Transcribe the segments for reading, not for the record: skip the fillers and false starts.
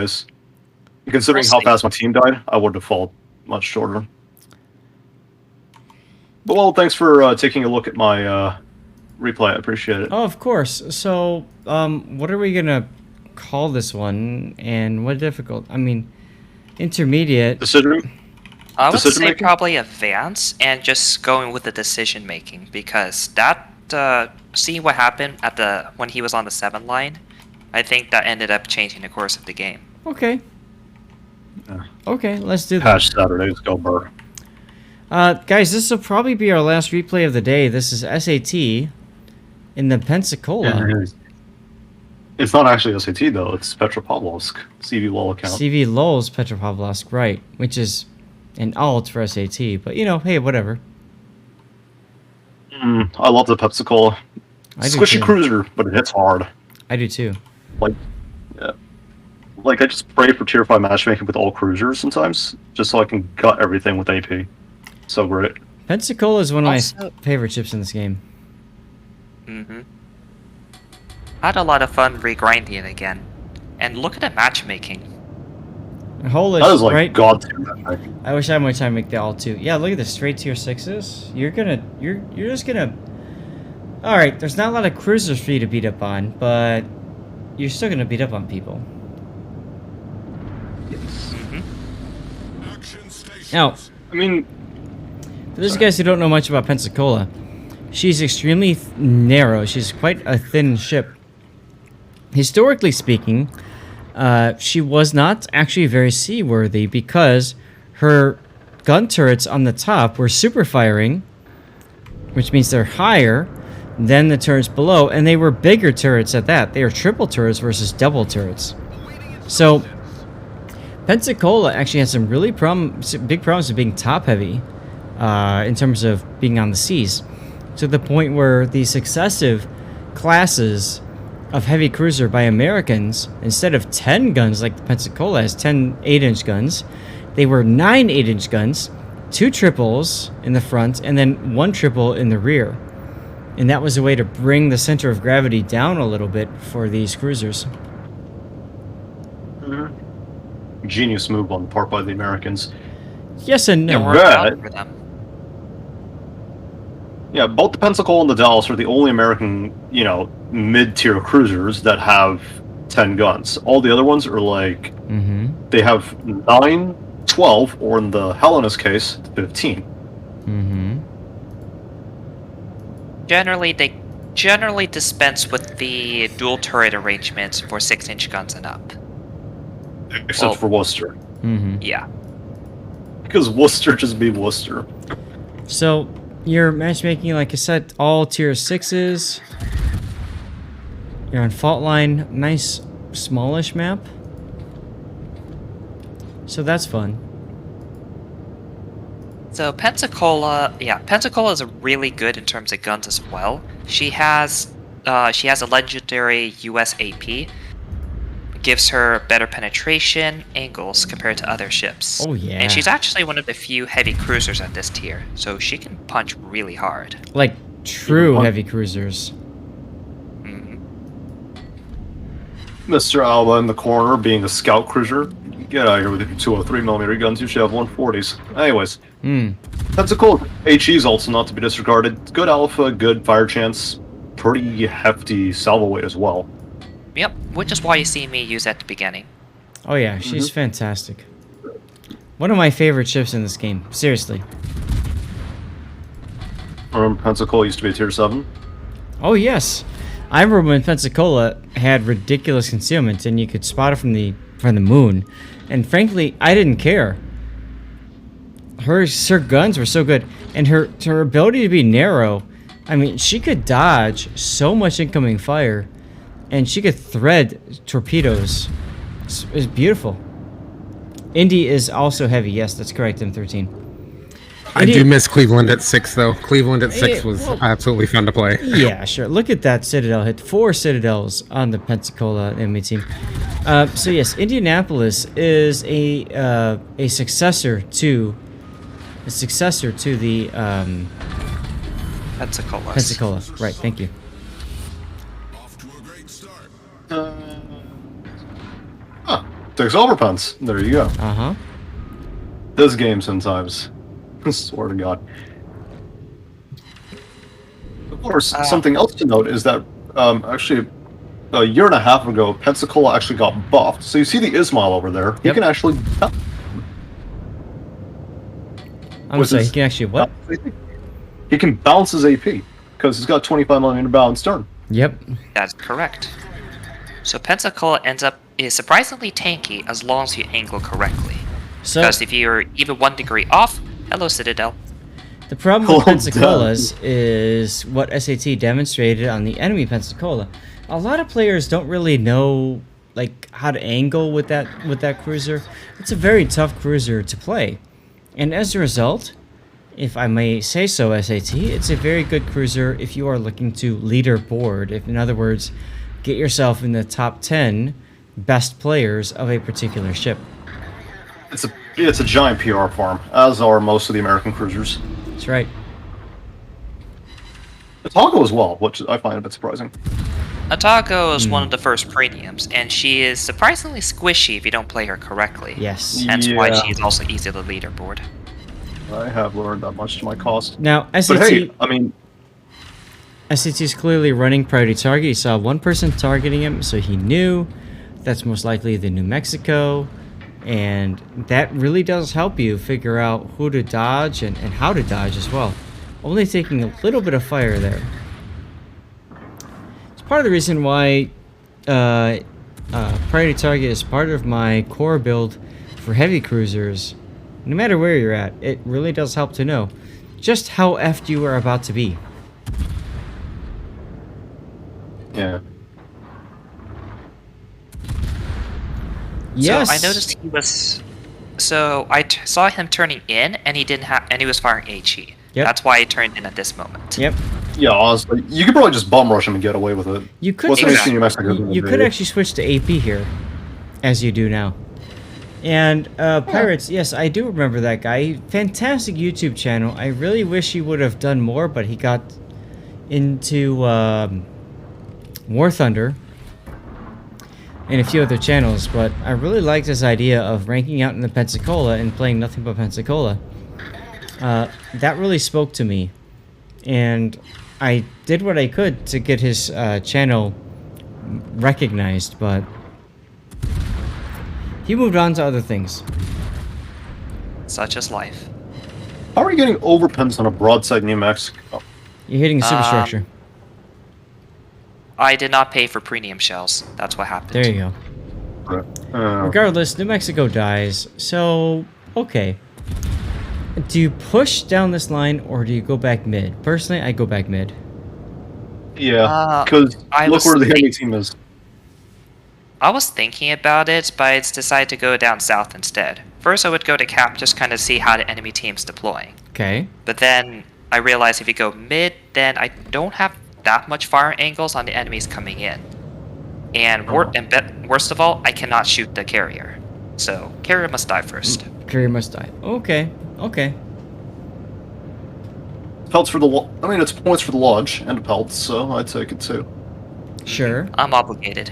space. Considering how fast my team died, I would have fallen much shorter. But well, thanks for taking a look at my replay. I appreciate it. Oh, of course. So, what are we gonna call this one, and what difficult? I mean, intermediate. Decision. I would say probably advance and just going with the decision making, because that seeing what happened at when he was on the 7 line, I think that ended up changing the course of the game. Okay. Yeah. Okay, let's do that. Patch Saturdays, go Burr. Guys, this will probably be our last replay of the day. This is SAT in the Pensacola. Yeah, it's not actually SAT though. It's Petropavlovsk CV LOL account. CV LOL's Petropavlovsk, right? Which is an alt for SAT, but you know, hey, whatever. I love the Pensacola. Squishy cruiser, but it hits hard. I do too. Like, yeah. Like, I just pray for tier 5 matchmaking with all cruisers sometimes, just so I can gut everything with AP. So great. Pensacola is one of my favorite ships in this game. I had a lot of fun regrinding it again. And look at the matchmaking. Holy that is like right? God tier matchmaking. I wish I had more time to make the all too. Yeah, look at the straight tier 6s. You're just gonna. All right, there's not a lot of cruisers for you to beat up on, but you're still gonna beat up on people. Now, I mean, for those guys who don't know much about Pensacola, she's extremely narrow. She's quite a thin ship. Historically speaking, she was not actually very seaworthy because her gun turrets on the top were super firing, which means they're higher than the turrets below, and they were bigger turrets at that. They are triple turrets versus double turrets. So Pensacola actually has some really big problems with being top heavy in terms of being on the seas, to the point where the successive classes of heavy cruiser by Americans, instead of 10 guns like the Pensacola has 10 8-inch guns, they were 9 8-inch guns, 2 triples in the front, and then 1 triple in the rear. And that was a way to bring the center of gravity down a little bit for these cruisers. Genius move on the part by the Americans. Yes and no. Yeah, both the Pensacola and the Dallas are the only American, you know, mid-tier cruisers that have 10 guns. All the other ones are like, they have 9, 12, or in the Helena's case, 15. They generally dispense with the dual turret arrangements for 6-inch guns and up. Except for Worcester. Yeah. Because Worcester just be Worcester. So, you're matchmaking, like I said, all tier 6s. You're on fault line. Nice, smallish map. So that's fun. So Pensacola is really good in terms of guns as well. She has a legendary US AP. Gives her better penetration angles compared to other ships. Oh yeah. And she's actually one of the few heavy cruisers at this tier, so she can punch really hard. Like true heavy cruisers. Mr. Alba in the corner being a scout cruiser. Get out of here with your 203mm guns, you should have 140s. Anyways. Pensacola HE's also not to be disregarded. Good alpha, good fire chance, pretty hefty salvo weight as well. Yep, which is why you see me use at the beginning. Oh yeah, she's fantastic. One of my favorite ships in this game, seriously. Pensacola used to be a tier 7. Oh yes, I remember when Pensacola had ridiculous concealment and you could spot it from the moon, and frankly, I didn't care. Her guns were so good, and her ability to be narrow. I mean, she could dodge so much incoming fire. And she could thread torpedoes. It's beautiful. Indy is also heavy. Yes, that's correct, M13. I do miss Cleveland at 6, though. Cleveland at 6 was absolutely fun to play. Yeah, sure. Look at that Citadel hit. 4 Citadels on the Pensacola enemy team. So yes, Indianapolis is a successor to the Pensacola. Pensacola. Right. Thank you. 6 overpens. There you go. Uh-huh. This game sometimes. Swear to God. Of course, something else to note is that actually a year and a half ago, Pensacola actually got buffed. So you see the Ismail over there. He can actually. I'm sorry. He can actually what? He can bounce his AP because he's got 25mm balance turn. Yep. That's correct. So Pensacola is surprisingly tanky as long as you angle correctly. So because if you're even 1 degree off, hello Citadel. the problem with Pensacola's is what SAT demonstrated on the enemy Pensacola. A lot of players don't really know like how to angle with that cruiser. It's a very tough cruiser to play, and as a result, if I may say so, SAT, it's a very good cruiser if you are looking to leaderboard. If, in other words, get yourself in the top 10 best players of a particular ship. It's a giant PR farm, as are most of the American cruisers. That's right. Otago as well, which I find a bit surprising. Otago is one of the first premiums, and she is surprisingly squishy if you don't play her correctly. Yes. Hence why she is also easy to leaderboard. I have learned that much to my cost. Now, SAT, but hey, I mean, SAT is clearly running priority target. He saw one person targeting him, so he knew that's most likely the New Mexico. And that really does help you figure out who to dodge and how to dodge as well. Only taking a little bit of fire there. It's part of the reason why priority target is part of my core build for heavy cruisers. No matter where you're at, it really does help to know just how effed you are about to be. yeah. Yes. So I noticed he was. So I saw him turning in, and he didn't have, and he was firing HE. Yep. That's why he turned in at this moment. Yep. Yeah, honestly, you could probably just bum rush him and get away with it. You could. What's Exactly. New Mexico gonna You do? could actually switch to AP here, as you do now. And Pirates, yes, I do remember that guy. Fantastic YouTube channel. I really wish he would have done more, but he got into War Thunder and a few other channels. But I really liked his idea of ranking out in the Pensacola and playing nothing but Pensacola. That really spoke to me, and I did what I could to get his channel recognized, but he moved on to other things. Such as life. How are you getting overpins on a broadside New Mexico? You're hitting the superstructure. I did not pay for premium shells. That's what happened. There you go. Regardless, New Mexico dies, so okay. Do you push down this line or do you go back mid? Personally, I go back mid. Yeah, because look where the enemy team is. I was thinking about it, but I decided to go down south instead. First, I would go to cap, just kind of see how the enemy team's deploying. Okay. But then I realized if you go mid, then I don't have that much fire angles on the enemies coming in. And worst of all, I cannot shoot the carrier. So, carrier must die first. Carrier must die. Okay. Okay. Pelts for the I mean, it's points for the lodge and pelts, so I'd take it too. Sure. I'm obligated.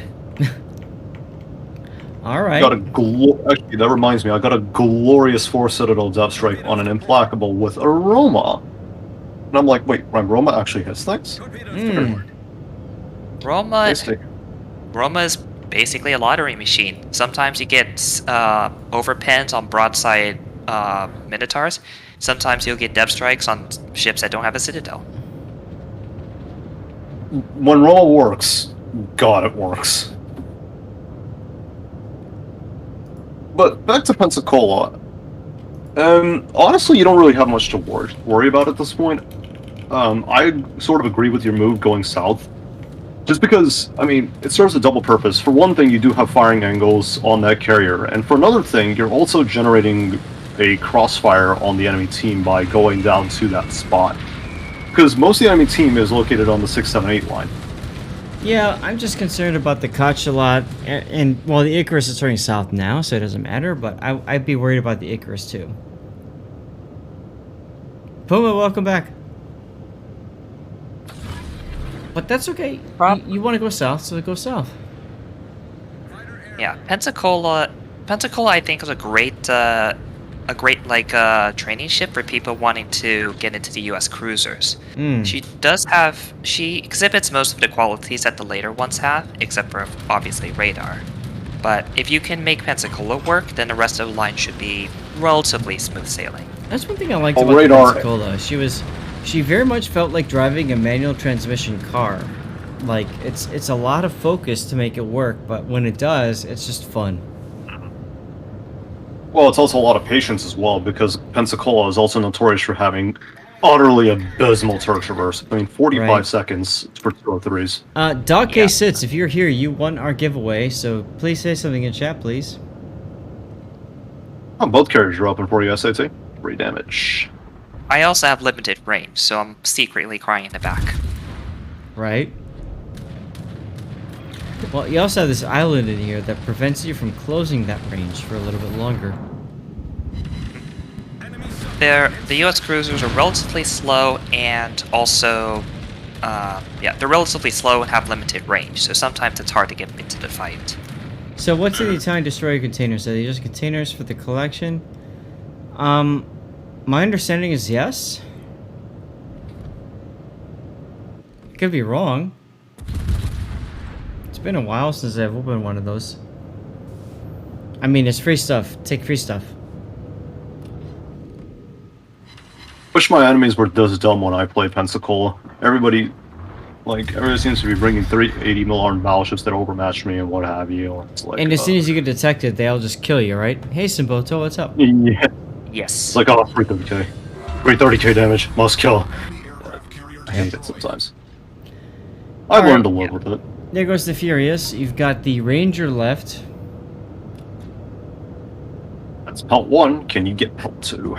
All right. Actually, that reminds me, I got a glorious 4 Citadel depth strike on an Implacable with Aroma. And I'm like, wait, Roma actually hits things? Roma is basically a lottery machine. Sometimes you get overpens on broadside Minotaurs. Sometimes you'll get depth strikes on ships that don't have a Citadel. When Roma works, God, it works. But back to Pensacola. Honestly, you don't really have much to worry about at this point. I sort of agree with your move going south. Just because, I mean, it serves a double purpose. For one thing, you do have firing angles on that carrier. And for another thing, you're also generating a crossfire on the enemy team by going down to that spot. Because most of the enemy team is located on the 6, 7, 8 line. Yeah, I'm just concerned about the Koch a lot. And well, the Icarus is turning south now, so it doesn't matter. But I'd be worried about the Icarus too. Puma, welcome back. But that's okay. You want to go south, so go south. Yeah, Pensacola Pensacola, I think, is a great like training ship for people wanting to get into the U.S. cruisers. She exhibits most of the qualities that the later ones have, except for obviously radar. But if you can make Pensacola work, then the rest of the line should be relatively smooth sailing. That's one thing I liked about the Pensacola. She very much felt like driving a manual transmission car. Like it's a lot of focus to make it work, but when it does, it's just fun. Well, it's also a lot of patience as well, because Pensacola is also notorious for having utterly abysmal turret traverse. I mean, 45 seconds for 203s. Dog K Sits, if you're here, you won our giveaway, so please say something in chat, please. Oh, both carriers are open for you, SAT. 3 damage. I also have limited range, so I'm secretly crying in the back. Right. Well, you also have this island in here that prevents you from closing that range for a little bit longer. The U.S. cruisers are relatively slow, and also, they're relatively slow and have limited range, so sometimes it's hard to get into the fight. So what's in the Italian destroyer containers? Are they just containers for the collection? My understanding is yes. Could be wrong. It's been a while since I've opened one of those. I mean, it's free stuff. Take free stuff. Wish my enemies were this dumb when I play Pensacola. Everybody seems to be bringing 380 mil armed battleships that overmatch me and what have you. It's like, and as soon as you get detected, they'll just kill you, right? Hey, Simboto, what's up? Yeah. Yes. It's like, oh, 330k. 330k damage. Must kill. I hate it sometimes. I've learned to live with it. There goes the Furious. You've got the Ranger left. That's pelt 1. Can you get pelt 2?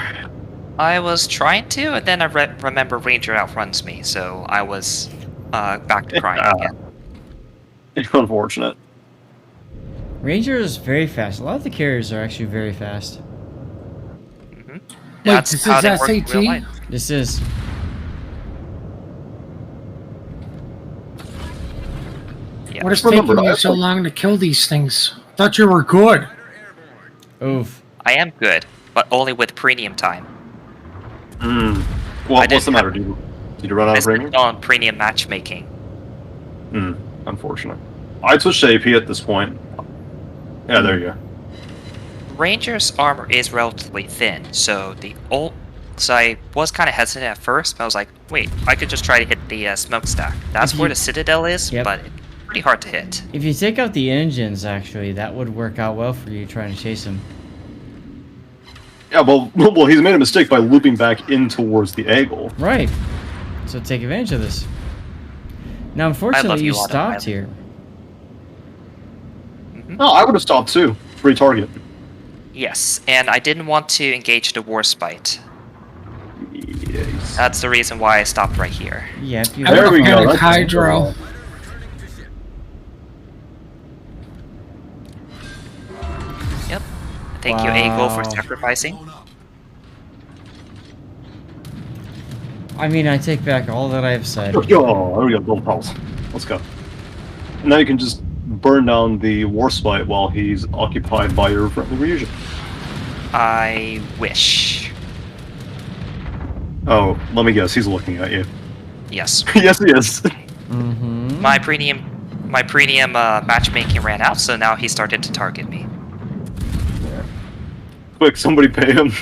I was trying to, and then I remember Ranger outruns me, so I was back to crying again. Unfortunate. Ranger is very fast. A lot of the carriers are actually very fast. Mm-hmm. Wait, this is SAT? This is. Yeah. What is taking you so long to kill these things? Thought you were good. Oof. I am good, but only with premium time. Well, what's the matter? Did you run out of premium? On premium matchmaking. Unfortunate. I'd switch to AP at this point. Yeah, there you go. Ranger's armor is relatively thin, so I was kind of hesitant at first, but I was like, wait, I could just try to hit the smokestack. That's where the Citadel is, but it's pretty hard to hit. If you take out the engines, actually, that would work out well for you trying to chase him. Yeah, well, he's made a mistake by looping back in towards the angle. Right. So take advantage of this. Now, unfortunately, you stopped here. No, I would have stopped too. Free target. Yes, and I didn't want to engage the Warspite. Yes. That's the reason why I stopped right here. Yep. There we go. That's Hydro. Yep. Thank you, Eagle, for sacrificing. I mean, I take back all that I have said. Oh, there we go. Double pulse. Let's go. Now you can just burn down the Warspite while he's occupied by your friendly region. I wish. Oh, let me guess. He's looking at you. Yes. Yes, he is. Mm-hmm. My premium matchmaking ran out, so now he started to target me. Quick, somebody pay him.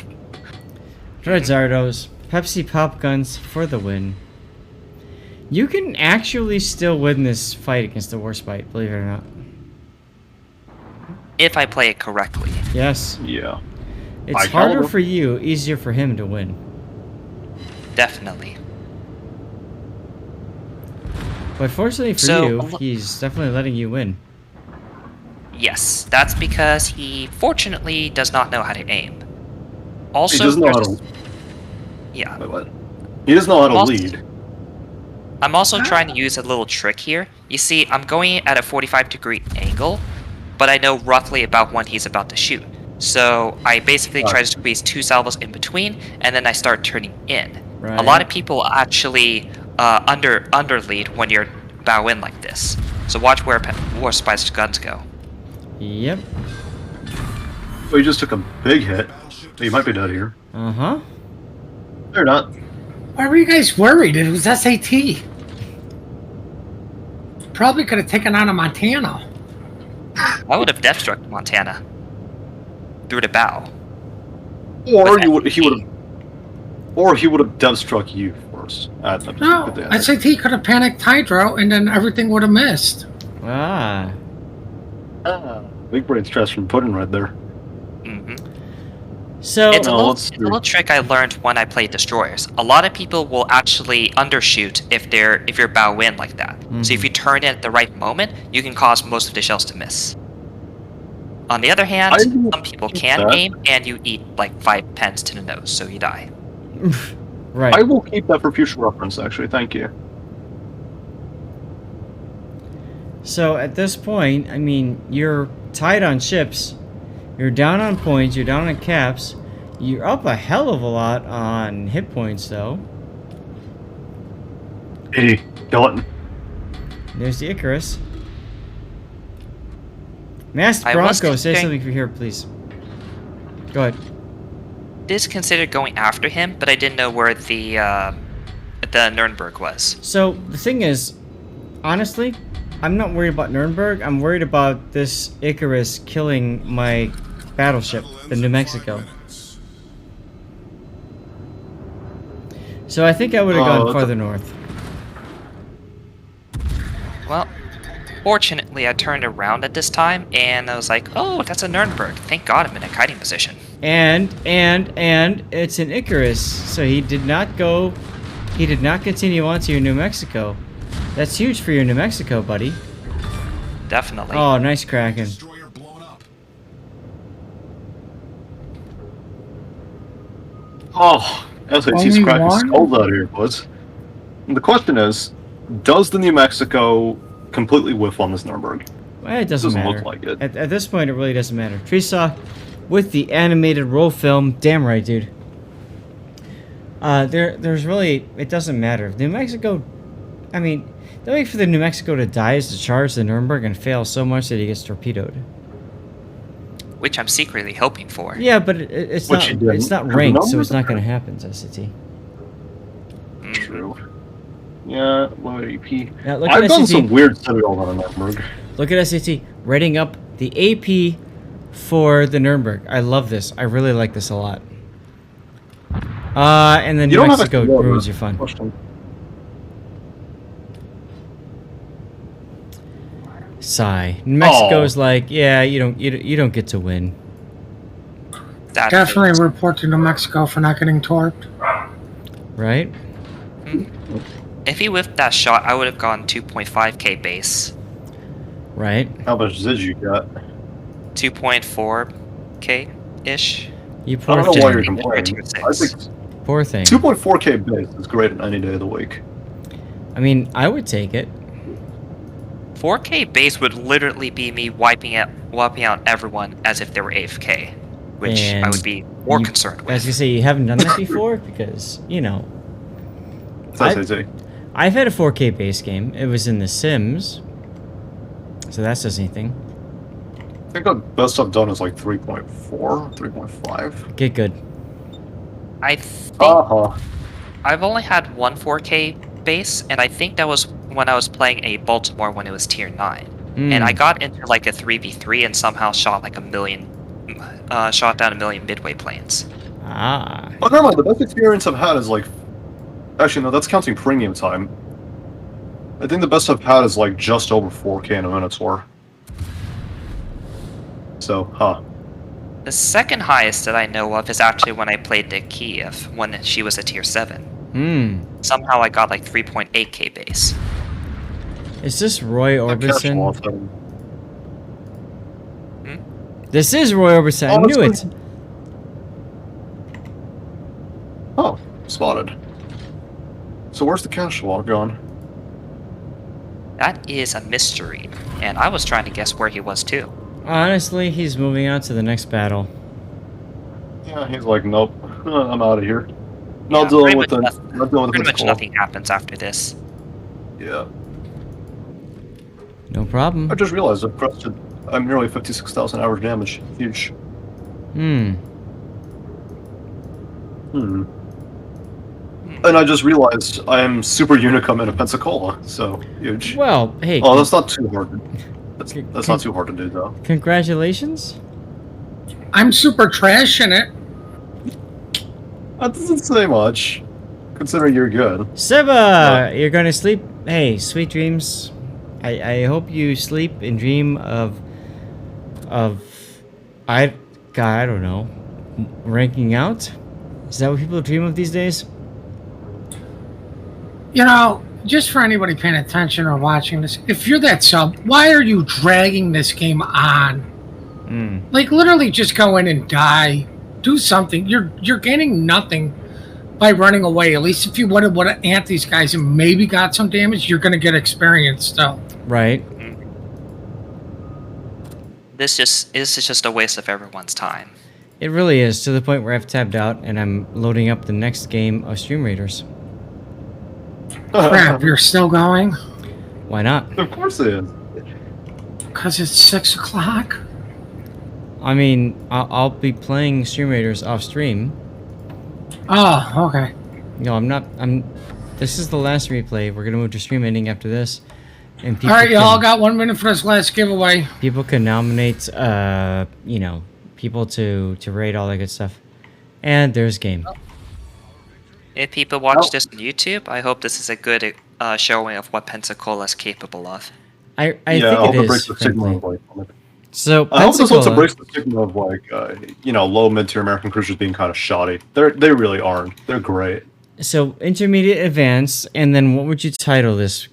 Red Zardos. Pepsi Pop Guns for the win. You can actually still win this fight against the Warspite, believe it or not. If I play it correctly. Yes. Yeah. It's harder for you, easier for him to win. Definitely. But fortunately for you, he's definitely letting you win. Yes, that's because he fortunately does not know how to aim. Also, he doesn't know how to... Yeah. Wait, what? He doesn't know how to lead. I'm also trying to use a little trick here. You see, I'm going at a 45-degree angle, but I know roughly about when he's about to shoot. So I basically try to squeeze 2 salvos in between, and then I start turning in. Right. A lot of people actually underlead when you're bow in like this. So watch where Warspite's guns go. Yep. Well, you just took a big hit. You might be dead here. Uh-huh. They're not. Why were you guys worried? It was SAT. Probably could have taken on a Montana. I would have death struck Montana through the bow. Or But he would have. Or he would have death struck you first. No, SAT could have panicked Hydro, and then everything would have missed. Ah. Big brain stress from Puddin right there. Hmm. So It's a No, little, let's it's a little trick I learned when I played destroyers. A lot of people will actually undershoot if you're bow in like that. So if you turn it at the right moment, you can cause most of the shells to miss. On the other hand, some people can aim, and you eat like 5 pens to the nose, so you die. right. I will keep that for future reference, actually. Thank you. So at this point, I mean, you're tied on ships, you're down on points, you're down on caps, you're up a hell of a lot on hit points, though. Hey, skeleton. There's the Icarus. Masked I was Bronco, say considering- something for here, please. Go ahead. Did consider going after him, but I didn't know where the Nuremberg was. So the thing is, honestly, I'm not worried about Nuremberg. I'm worried about this Icarus killing my battleship, the New Mexico. So I think I would have gone farther north. Well, fortunately, I turned around at this time, and I was like, "Oh, that's a Nuremberg. Thank God I'm in a kiting position." And it's an Icarus, so he did not continue on to your New Mexico. That's huge for your New Mexico, buddy. Definitely. Oh, nice Kraken. Oh, SAT's Only cracking one? skulls out here, boys. And the question is, does the New Mexico completely whiff on this Nuremberg? Well, it doesn't Doesn't matter. look like it. At this point, it really doesn't matter. Treesaw with the animated roll film. Damn right, dude. There's really, it doesn't matter. New Mexico, I mean, the way for the New Mexico to die is to charge the Nuremberg and fail so much that he gets torpedoed. Which I'm secretly hoping for. Yeah, but it's Which not. he didn't. It's not The ranked, so it's Nuremberg? not going to happen, SCT. Mhm. True. Yeah, low AP. Now look I've at done SCT. some weird citadels on a Nuremberg. Look at SCT. Rating up the AP for the Nuremberg. I love this. I really like this a lot. And then You New don't have Mexico a ruins your fun. question. Sigh. New Mexico's like, yeah, you don't get to win. That Definitely means- report to New Mexico for not getting torped. Right? If he whiffed that shot, I would have gone 2.5k base, Right. How much did you got? 2.4k ish. You I poor don't know why you're thing. complaining. I think Poor thing. 2.4k base is great on any day of the week. I mean, I would take it. 4k base would literally be me wiping out everyone as if they were AFK, which I And would be more you- concerned I was gonna with. say you haven't done that before because It's I- SAT. I've had a 4K base game. It was in The Sims, so that says anything. I think the best I've done is like 3.4, 3.5. Get good. I think Uh-huh. I've only had one 4k base, and I think that was when I was playing a Baltimore when it was tier 9. And I got into like a 3v3 and somehow shot like shot down a million midway planes. Ah. Oh, never mind. The best experience I've had is like... Actually, no, that's counting premium time. I think the best I've had is like just over 4k in a Minotaur. So, The second highest that I know of is actually when I played the Kiev, when she was a tier 7. Somehow I got like 3.8k base. Is this Roy That Orbison? casual thing. This is Roy Orbison. I Oh, knew that's it. Oh, spotted. So where's the casual gone? That is a mystery, and I was trying to guess where he was too. Honestly, he's moving on to the next battle. Yeah, he's like, nope, I'm out of here. Yeah, Not dealing pretty with the... much Not dealing with Pretty the much call. nothing happens after this. Yeah. No problem. I just realized I've crested... I'm nearly 56,000 average damage. Huge. Hmm. And I just realized I am Super Unicum in a Pensacola, so huge. Well, hey. Oh, that's not too hard. That's not too hard to do, though. Congratulations. I'm super trash in it. That doesn't say much, considering you're good. Seba, you're gonna sleep. Hey, sweet dreams. I hope you sleep and dream of I don't know, ranking out. Is that what people dream of these days? You know, just for anybody paying attention or watching this, if you're that sub, why are you dragging this game on? Like, literally just go in and die. Do something. You're gaining nothing by running away. At least if you would have ant these guys and maybe got some damage, you're going to get experience still. Right. This is just a waste of everyone's time. It really is, to the point where I've tabbed out and I'm loading up the next game of Stream Raiders. Crap, you're still going? Why not? Of course it is. Because it's 6 o'clock? I mean, I'll be playing Stream Raiders off stream. Oh, okay. No, I'm not. This is the last replay. We're gonna move to stream ending after this. And people Alright, y'all got 1 minute for this last giveaway. People can nominate, you know, people to raid, all that good stuff. And there's game. If people watch this on YouTube, I hope this is a good showing of what Pensacola is capable of. I Yeah, think I hope it it breaks is. the stigma Frankly. of like. So I hope this also Pensacola, breaks the stigma of like, you know, low mid-tier American cruisers being kind of shoddy. They really aren't. They're great. so intermediate, advanced, and then what would you title this?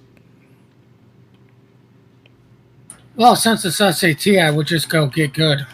Well, since it's SAT, I would just go get good.